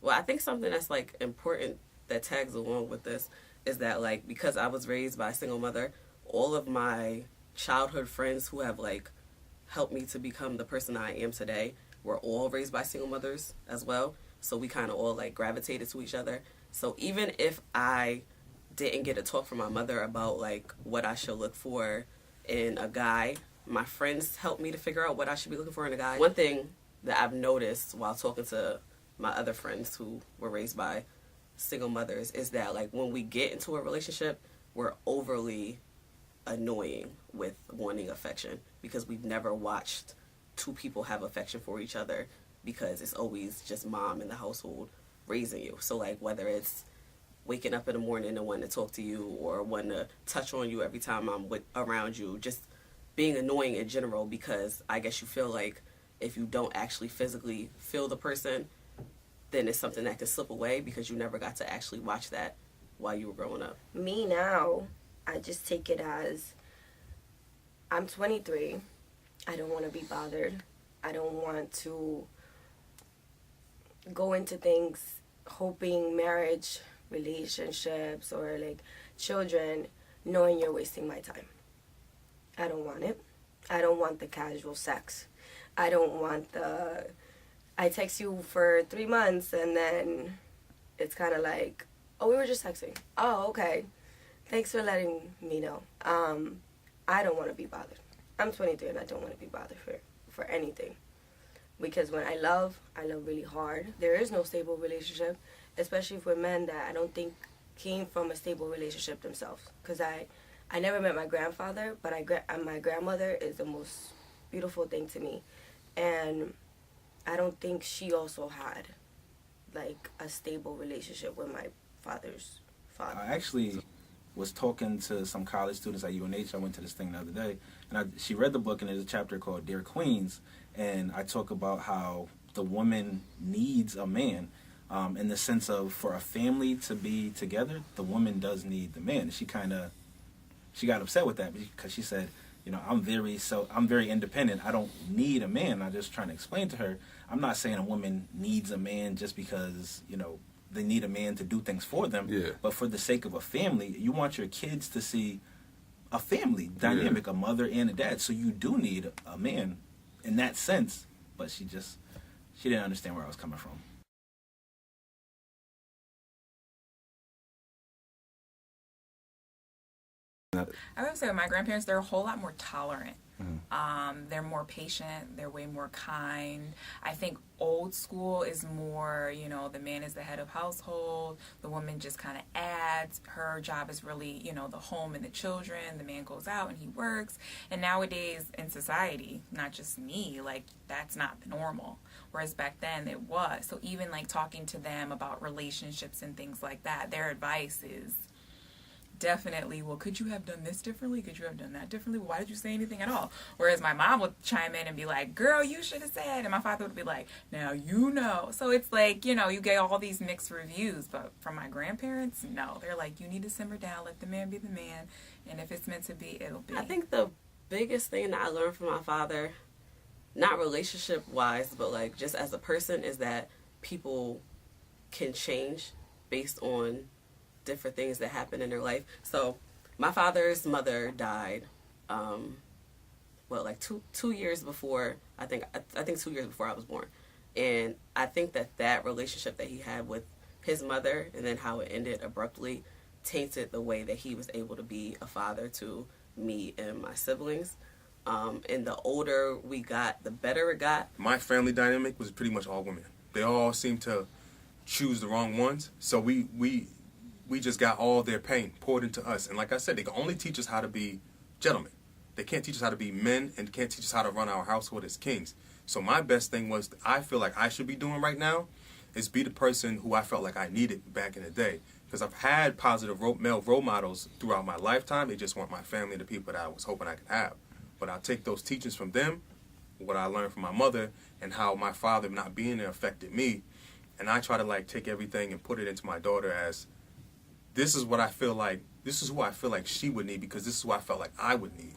Well, I think something that's like important that tags along with this is that like because I was raised by a single mother, all of my childhood friends who have like helped me to become the person I am today were all raised by single mothers as well. So we kind of all like gravitated to each other. So even if I didn't get a talk from my mother about like what I should look for in a guy, my friends helped me to figure out what I should be looking for in a guy. One thing that I've noticed while talking to my other friends who were raised by single mothers is that like when we get into a relationship, we're overly annoying with wanting affection because we've never watched two people have affection for each other because it's always just mom in the household raising you. So like whether it's waking up in the morning and wanting to talk to you or wanting to touch on you every time I'm around you, just being annoying in general because I guess you feel like if you don't actually physically feel the person, then it's something that can slip away because you never got to actually watch that while you were growing up. Me now, I just take it as I'm 23. I don't want to be bothered. I don't want to go into things hoping marriage, relationships, or like children, knowing you're wasting my time. I don't want it. I don't want the casual sex. I don't want the I text you for 3 months and then it's kind of like, oh, we were just texting. Oh, okay. Thanks for letting me know. I don't want to be bothered. I'm 23 and I don't want to be bothered for anything. Because when I love really hard. There is no stable relationship, especially for men that I don't think came from a stable relationship themselves. Because I never met my grandfather, but my grandmother is the most beautiful thing to me. And I don't think she also had like a stable relationship with my father's father. I actually was talking to some college students at UNH. I went to this thing the other day, and she read the book, and there's a chapter called Dear Queens, and I talk about how the woman needs a man in the sense of for a family to be together, the woman does need the man. She got upset with that because she said, I'm very independent. I don't need a man. I'm just trying to explain to her, I'm not saying a woman needs a man just because, they need a man to do things for them. Yeah. But for the sake of a family, you want your kids to see a family dynamic, a mother and a dad. So you do need a man in that sense. But she didn't understand where I was coming from. I would say with my grandparents, they're a whole lot more tolerant. They're more patient. They're way more kind. I think old school is more, the man is the head of household. The woman just kind of adds. Her job is really, the home and the children. The man goes out and he works. And nowadays in society, not just me, like that's not the normal. Whereas back then it was. So even like talking to them about relationships and things like that, their advice is definitely, well, could you have done this differently? Could you have done that differently? Well, why did you say anything at all? Whereas my mom would chime in and be like, girl, you should have said. And my father would be like, now So it's like, you get all these mixed reviews. But from my grandparents, no. They're like, you need to simmer down. Let the man be the man. And if it's meant to be, it'll be. I think the biggest thing that I learned from my father, not relationship-wise, but like just as a person, is that people can change based on different things that happen in their life. So my father's mother died like two years before I think 2 years before I was born. And I think that relationship that he had with his mother and then how it ended abruptly tainted the way that he was able to be a father to me and my siblings. And the older we got, the better it got. My family dynamic was pretty much all women. They all seemed to choose the wrong ones. So we just got all their pain poured into us. And like I said, they can only teach us how to be gentlemen. They can't teach us how to be men and can't teach us how to run our household as kings. So my best thing was, I feel like I should be doing right now, is be the person who I felt like I needed back in the day. Because I've had positive male role models throughout my lifetime. They just weren't my family and the people that I was hoping I could have. But I'll take those teachings from them, what I learned from my mother, and how my father not being there affected me. And I try to like take everything and put it into my daughter as, this is what I feel like, this is who I feel like she would need because this is who I felt like I would need.